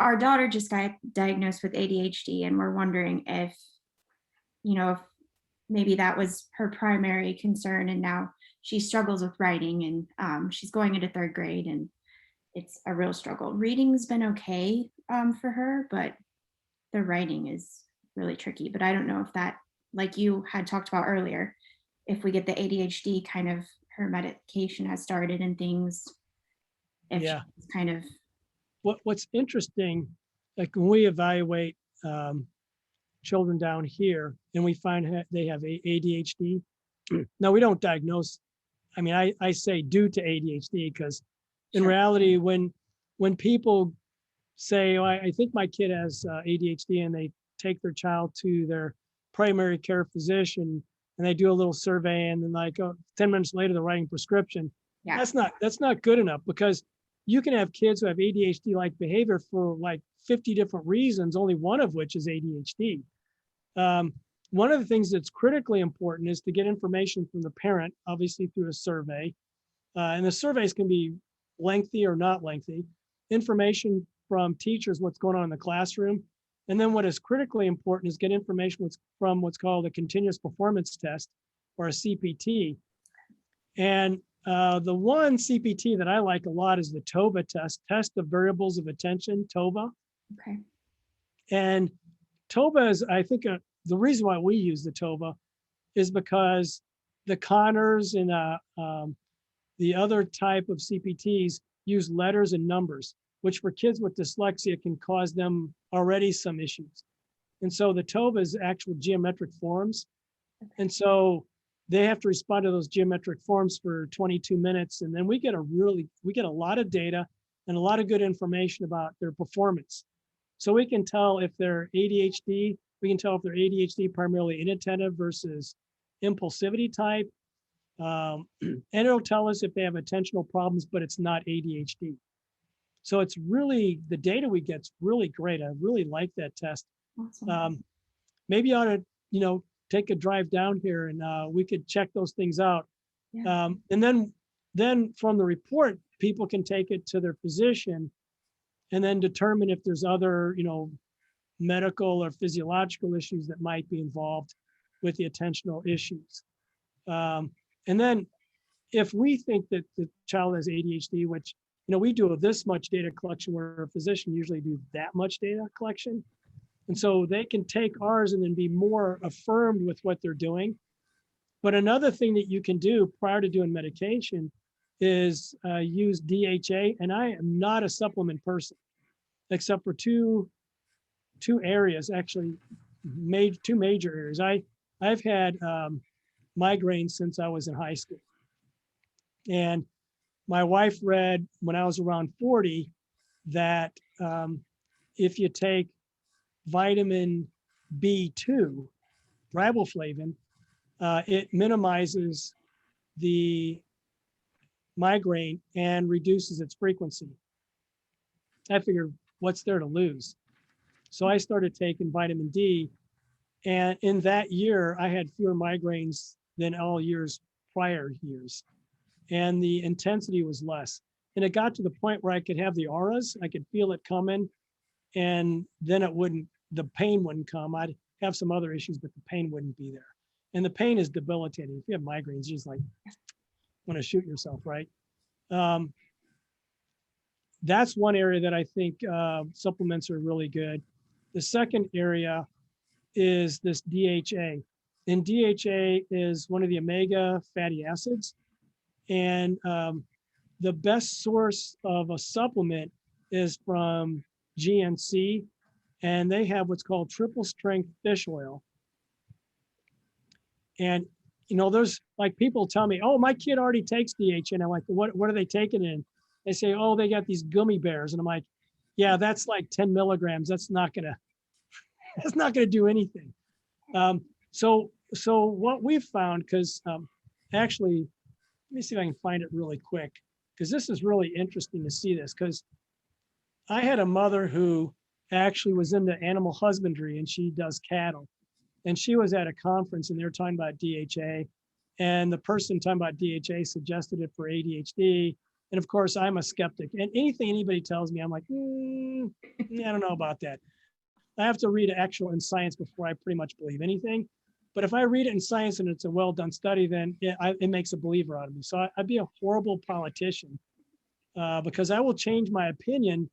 our daughter just got diagnosed with ADHD, and we're wondering if, if maybe that was her primary concern, and now she struggles with writing, and she's going into third grade, and it's a real struggle. Reading's been okay for her, but the writing is really tricky. But I don't know if that, like you had talked about earlier, if we get the ADHD, kind of her medication has started and things, if Yeah. she's kind of. What's interesting, like when we evaluate children down here and we find they have ADHD. Now we don't diagnose. I mean, I say due to ADHD because in Sure. reality, when people say, oh, I think my kid has ADHD, and they take their child to their primary care physician and they do a little survey, and then like 10 minutes later, they're writing prescription. Yeah. That's not good enough, because you can have kids who have ADHD-like behavior for like 50 different reasons, only one of which is ADHD. One of the things that's critically important is to get information from the parent, obviously through a survey. And the surveys can be lengthy or not lengthy. Information from teachers, what's going on in the classroom. And then what is critically important is get information from what's called a continuous performance test, or a CPT. And the one CPT that I like a lot is the Toba test, Test of Variables of Attention, Toba. Okay. And Toba is, I think, the reason why we use the Toba is because the Connors and the other type of CPTs use letters and numbers, which for kids with dyslexia can cause them already some issues. And so the Toba is actual geometric forms. And so they have to respond to those geometric forms for 22 minutes. And then we get a lot of data and a lot of good information about their performance. So we can tell if they're ADHD, we can tell if they're ADHD primarily inattentive versus impulsivity type. And it'll tell us if they have attentional problems, but it's not ADHD. So it's really, the data we get's really great. I really like that test. Awesome. Maybe you ought to, take a drive down here, and we could check those things out. Yeah. And then from the report, people can take it to their physician and then determine if there's other, medical or physiological issues that might be involved with the attentional issues. And then if we think that the child has ADHD, which, we do this much data collection where a physician usually do that much data collection. And so they can take ours and then be more affirmed with what they're doing. But another thing that you can do prior to doing medication is use DHA. And I am not a supplement person, except for two areas, actually, two major areas. I've had migraines since I was in high school. And my wife read when I was around 40 that if you take vitamin B2, riboflavin, it minimizes the migraine and reduces its frequency. I figured, what's there to lose? So I started taking vitamin D, and in that year, I had fewer migraines than all years prior years, and the intensity was less. And it got to the point where I could have the auras, I could feel it coming, and then the pain wouldn't come. I'd have some other issues, but the pain wouldn't be there. And the pain is debilitating. If you have migraines, you just like want to shoot yourself, right? That's one area that I think supplements are really good. The second area is this DHA. And DHA is one of the omega fatty acids. And the best source of a supplement is from GNC, and they have what's called triple strength fish oil. And, there's like people tell me, oh, my kid already takes DHA. And I'm like, what are they taking in? They say, oh, they got these gummy bears. And I'm like, yeah, that's like 10 milligrams. That's not gonna do anything. So what we've found, because actually, let me see if I can find it really quick, because this is really interesting to see this, because I had a mother who actually was into animal husbandry, and she does cattle. And she was at a conference and they were talking about DHA, and the person talking about DHA suggested it for ADHD. And of course, I'm a skeptic. And anything anybody tells me, I'm like, I don't know about that. I have to read actual in science before I pretty much believe anything. But if I read it in science and it's a well-done study, then it makes a believer out of me. So I'd be a horrible politician because I will change my opinion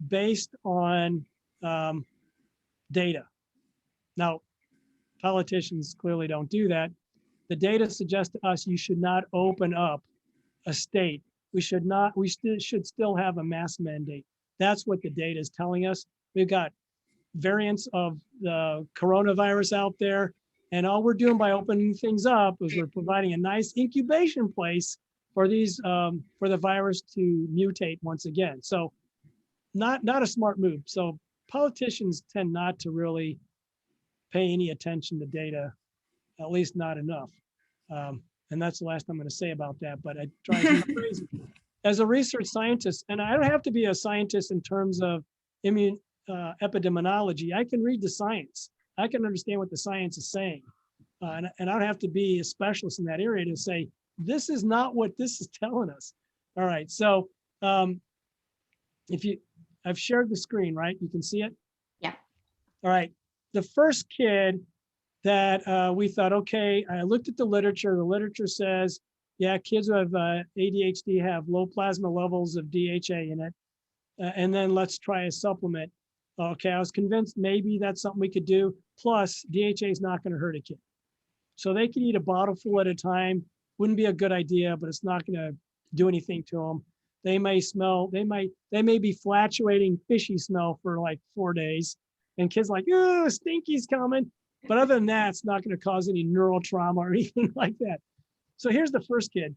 based on data. Now, politicians clearly don't do that. The data suggests to us you should not open up a state. We should still have a mask mandate. That's what the data is telling us. We've got variants of the coronavirus out there, and all we're doing by opening things up is we're providing a nice incubation place for these for the virus to mutate once again. So not a smart move. So politicians tend not to really pay any attention to data, at least not enough. And that's the last I'm going to say about that, but it drives me crazy. As a research scientist, and I don't have to be a scientist in terms of epidemiology, I can read the science. I can understand what the science is saying. And I don't have to be a specialist in that area to say, this is not what this is telling us. All right, so I've shared the screen, right? You can see it? Yeah. All right, the first kid that we thought, okay, I looked at the literature. The literature says, yeah, kids who have ADHD have low plasma levels of DHA in it. And then let's try a supplement. Okay, I was convinced maybe that's something we could do. Plus, DHA is not going to hurt a kid. So they can eat a bottle full at a time. Wouldn't be a good idea, but it's not going to do anything to them. They may smell, they may be flatulating fishy smell for like 4 days. And kids like, oh, stinky's coming. But other than that, it's not going to cause any neural trauma or anything like that. So here's the first kid.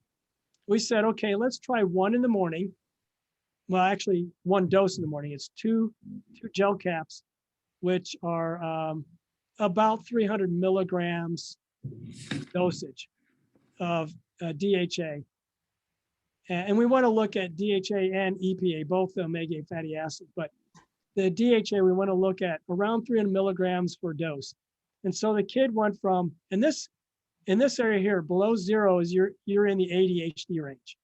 We said, okay, let's try one in the morning. Well, actually, one dose in the morning. It's two gel caps, which are about 300 milligrams dosage of DHA. And we want to look at DHA and EPA, both the omega fatty acid. But the DHA, we want to look at around 300 milligrams per dose. And so the kid went from, in this area here, below 0 is you're in the ADHD range.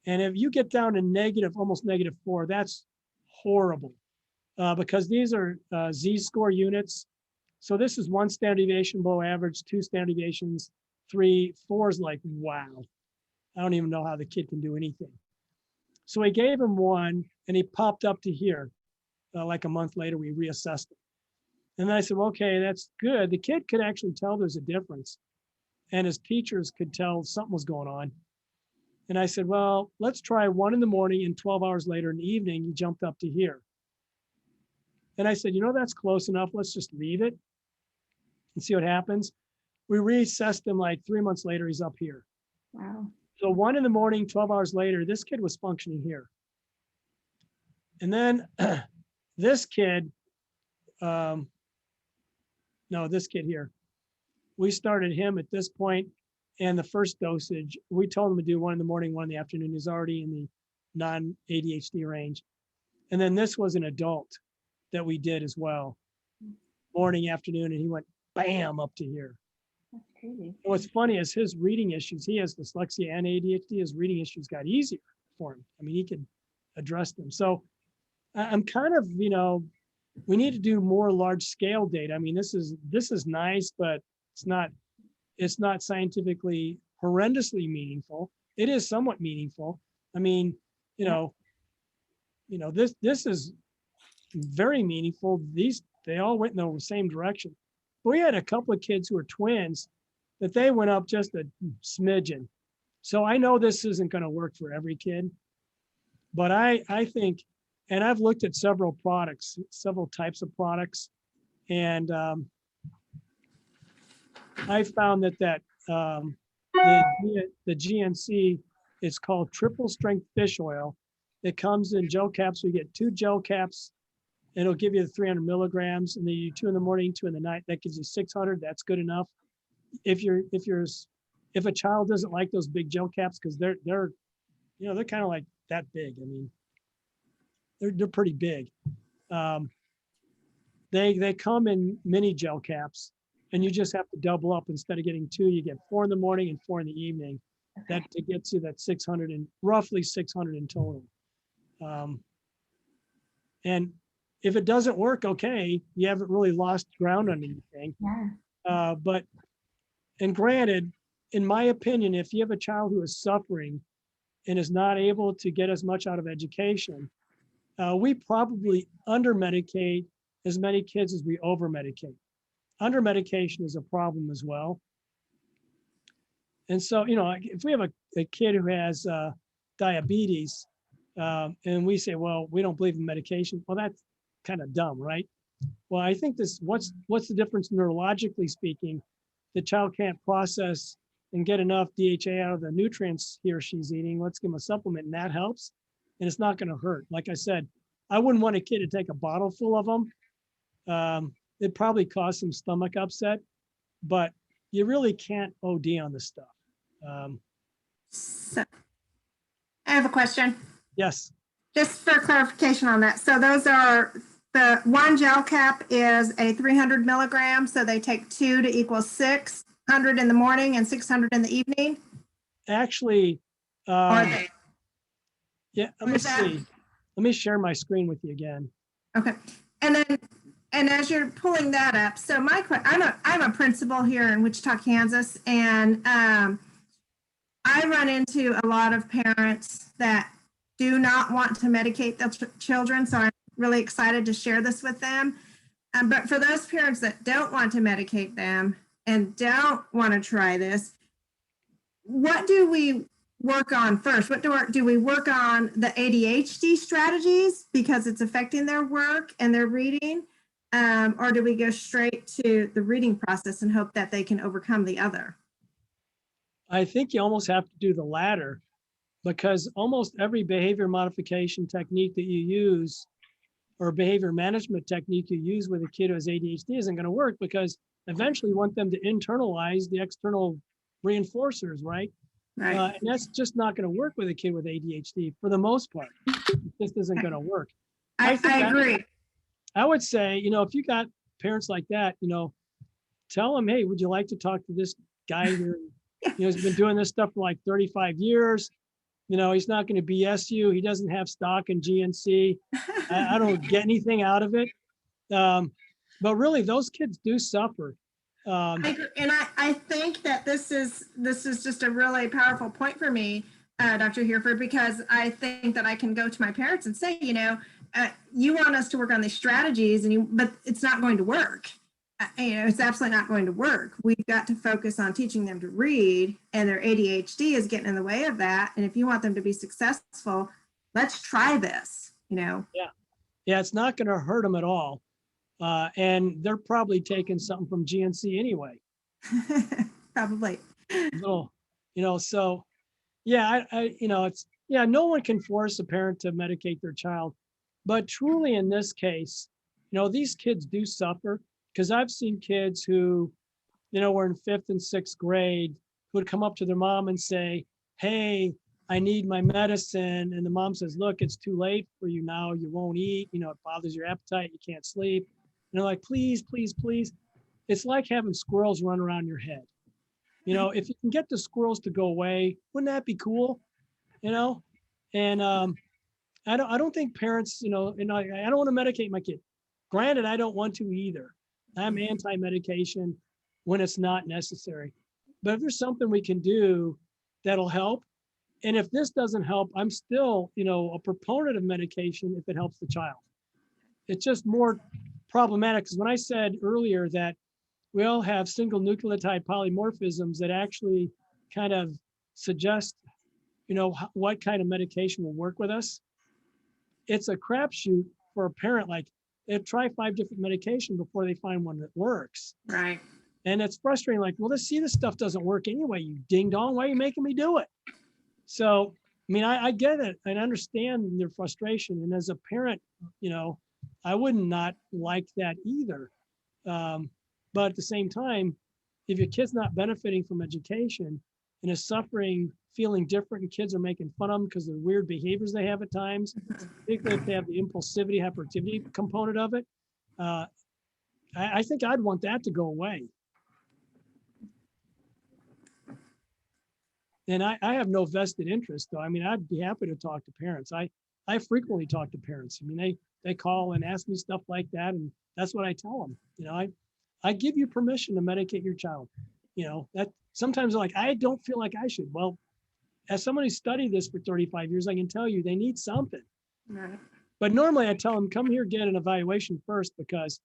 And if you get down to negative, almost -4, that's horrible because these are Z-score units. So this is 1 standard deviation below average, 2 standard deviations, 3, 4 is like, wow. I don't even know how the kid can do anything. So we gave him 1 and he popped up to here. Like a month later, we reassessed him. And then I said, well, okay, that's good. The kid could actually tell there's a difference. And his teachers could tell something was going on. And I said, well, let's try 1 in the morning and 12 hours later in the evening, he jumped up to here. And I said, that's close enough. Let's just leave it and see what happens. We reassessed him like 3 months later, he's up here. Wow. So 1 in the morning, 12 hours later, this kid was functioning here. And then this kid, this kid here, we started him at this point, and the first dosage, we told him to do 1 in the morning, 1 in the afternoon. He's already in the non-ADHD range. And then this was an adult that we did as well, morning, afternoon, and he went bam up to here. That's crazy. And what's funny is his reading issues, he has dyslexia and ADHD, his reading issues got easier for him. I mean, he could address them. So I'm kind of, we need to do more large scale data. I mean, this is nice, but it's not scientifically horrendously meaningful. It is somewhat meaningful. I mean, this is very meaningful. They all went in the same direction. But we had a couple of kids who were twins that they went up just a smidgen. So I know this isn't going to work for every kid, but I think, and I've looked at several types of products, and I found that the GNC is called triple strength fish oil. It comes in gel caps. We get 2 gel caps. It'll give you the 300 milligrams, and then you 2 in the morning, 2 in the night. That gives you 600. That's good enough. If a child doesn't like those big gel caps, because they're kind of like that big. I mean, they're pretty big. They come in mini gel caps, and you just have to double up. Instead of getting 2, you get 4 in the morning and 4 in the evening. that to get to that 600 and roughly 600 in total. And if it doesn't work, okay, you haven't really lost ground on anything. Yeah. But, and granted, in my opinion, if you have a child who is suffering and is not able to get as much out of education, we probably under-medicate as many kids as we over-medicate. Under-medication is a problem as well. And so, you know, if we have a kid who has diabetes, and we say, well, we don't believe in medication, well, that's kind of dumb, right? Well, I think what's the difference neurologically speaking? The child can't process and get enough DHA out of the nutrients he or she's eating. Let's give them a supplement, and that helps. And it's not going to hurt. Like I said, I wouldn't want a kid to take a bottle full of them. It'd probably cause some stomach upset, but you really can't OD on this stuff. So, I have a question, Yes. just for clarification on that. So those are, the one gel cap is a 300 milligrams, so they take 2 to equal 600 in the morning and 600 in the evening? Actually, Or they, yeah, let me is that- see. Let me share my screen with you again. okay. And then, and as you're pulling that up, so I'm a principal here in Wichita, Kansas, and I run into a lot of parents that do not want to medicate their children, so I'm really excited to share this with them. But for those parents that don't want to medicate them and don't want to try this, what do we work on first? What do we work on the ADHD strategies because it's affecting their work and their reading? Or do we go straight to the reading process and hope that they can overcome the other? I think you almost have to do the latter, because almost every behavior modification technique that you use or behavior management technique you use with a kid who has ADHD isn't going to work, because eventually you want them to internalize the external reinforcers, right? Right. And that's just not going to work with a kid with ADHD for the most part. It just isn't going to work. I agree. I would say, you know, if you got parents like that, you know, tell them, hey, would you like to talk to this guy here? You know, he's been doing this stuff for like 35 years. You know, he's not going to BS you. He doesn't have stock in GNC. I don't get anything out of it. But really, those kids do suffer. And I think that this is just a really powerful point for me, Dr. Hurford, because I think that I can go to my parents and say, you know, you want us to work on these strategies, but it's not going to work. You know, it's absolutely not going to work. We've got to focus on teaching them to read, and their ADHD is getting in the way of that. And if you want them to be successful, let's try this, you know? Yeah, it's not going to hurt them at all. And they're probably taking something from GNC anyway. Probably. Little, you know, so yeah, you know, no one can force a parent to medicate their child, but truly in this case, you know, these kids do suffer, because I've seen kids who, you know, were in 5th and 6th grade who would come up to their mom and say, hey, I need my medicine. And the mom says, look, it's too late for you now. You won't eat, you know, it bothers your appetite. You can't sleep. And they're like, please, please, please. It's like having squirrels run around your head. You know, if you can get the squirrels to go away, wouldn't that be cool? You know? And I don't think parents, you know, and I don't want to medicate my kid. Granted, I don't want to either. I'm anti-medication when it's not necessary. But if there's something we can do that'll help, and if this doesn't help, I'm still, you know, a proponent of medication if it helps the child. It's just more problematic, because when I said earlier that we all have single nucleotide polymorphisms that actually kind of suggest, you know, what kind of medication will work with us, it's a crapshoot for a parent. Like, they try 5 different medications before they find one that works. Right. And it's frustrating. Like, well, this stuff doesn't work anyway, you ding dong. Why are you making me do it? So, I mean, I get it. I understand their frustration. And as a parent, you know, I would not like that either. But at the same time, if your kid's not benefiting from education and is suffering, feeling different, and kids are making fun of them because of the weird behaviors they have at times, particularly if they have the impulsivity, hyperactivity component of it, I think I'd want that to go away. And I have no vested interest though. I mean, I'd be happy to talk to parents. I frequently talk to parents. I mean, they call and ask me stuff like that. And that's what I tell them. You know, I give you permission to medicate your child. You know, that sometimes they're like, I don't feel like I should. Well, as someone who studied this for 35 years, I can tell you they need something. Right. But normally I tell them, come here, get an evaluation first, because,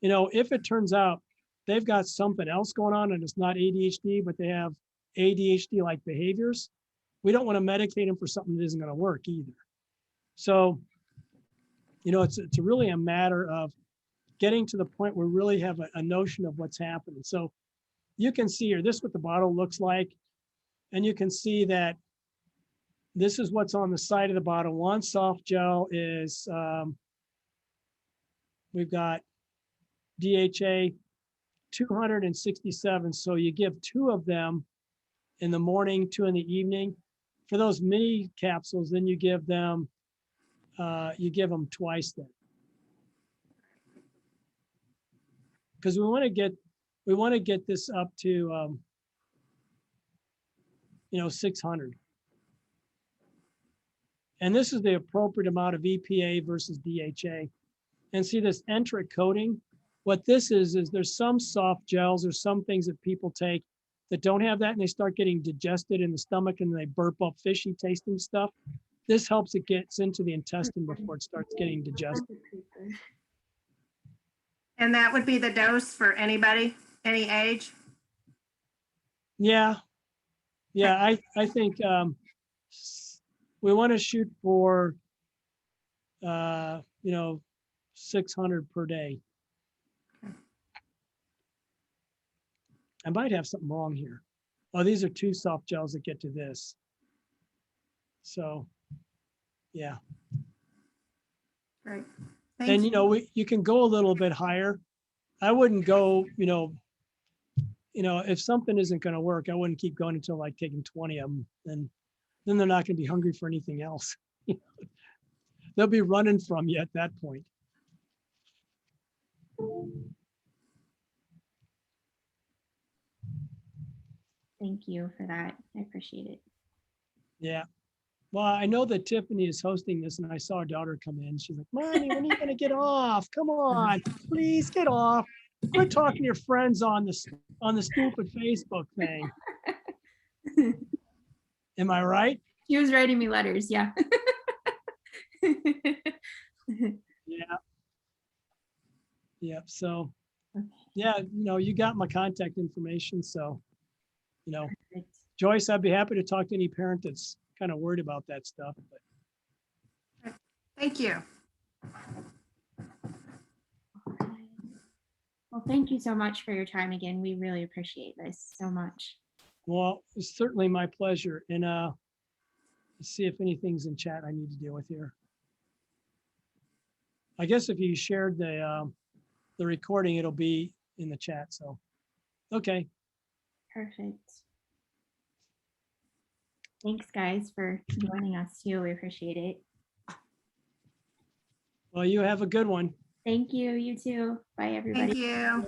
you know, if it turns out they've got something else going on and it's not ADHD, but they have ADHD-like behaviors, we don't want to medicate them for something that isn't going to work either. So, you know, it's really a matter of getting to the point where we really have a notion of what's happening. So you can see here, this is what the bottle looks like. And you can see that this is what's on the side of the bottle. One soft gel is, we've got DHA 267. So you give 2 of them in the morning, 2 in the evening. For those mini capsules, then you give them twice then. Because we want to get this up to, you know, 600. And this is the appropriate amount of EPA versus DHA. And see this enteric coating? What this is there's some soft gels or some things that people take that don't have that, and they start getting digested in the stomach and they burp up fishy tasting stuff. This helps it gets into the intestine before it starts getting digested. And that would be the dose for anybody, any age? Yeah. Yeah, I think we want to shoot for, you know, 600 per day. I might have something wrong here. Oh, these are 2 soft gels that get to this. So, yeah. Great. And, Thank you know, you can go a little bit higher. I wouldn't go, you know, if something isn't going to work, I wouldn't keep going until like taking 20 of them. Then they're not going to be hungry for anything else. They'll be running from you at that point. Thank you for that. I appreciate it. Yeah. Well, I know that Tiffany is hosting this, and I saw her daughter come in. She's like, Mommy, when are you going to get off? Come on, please get off. Quit talking to your friends on the stupid Facebook thing. Am I right? She was writing me letters. Yeah. Yeah. Yep. So, yeah, you know, you got my contact information. So, you know, Perfect. Joyce, I'd be happy to talk to any parent that's kind of worried about that stuff. But Thank you. Well, thank you so much for your time again. We really appreciate this so much. well, it's certainly my pleasure. And let's see if anything's in chat I need to deal with here. I guess if you shared the recording, it'll be in the chat. So, okay. Perfect. Thanks, guys, for joining us too. We appreciate it. Well, you have a good one. Thank you. You too. Bye, everybody. Thank you.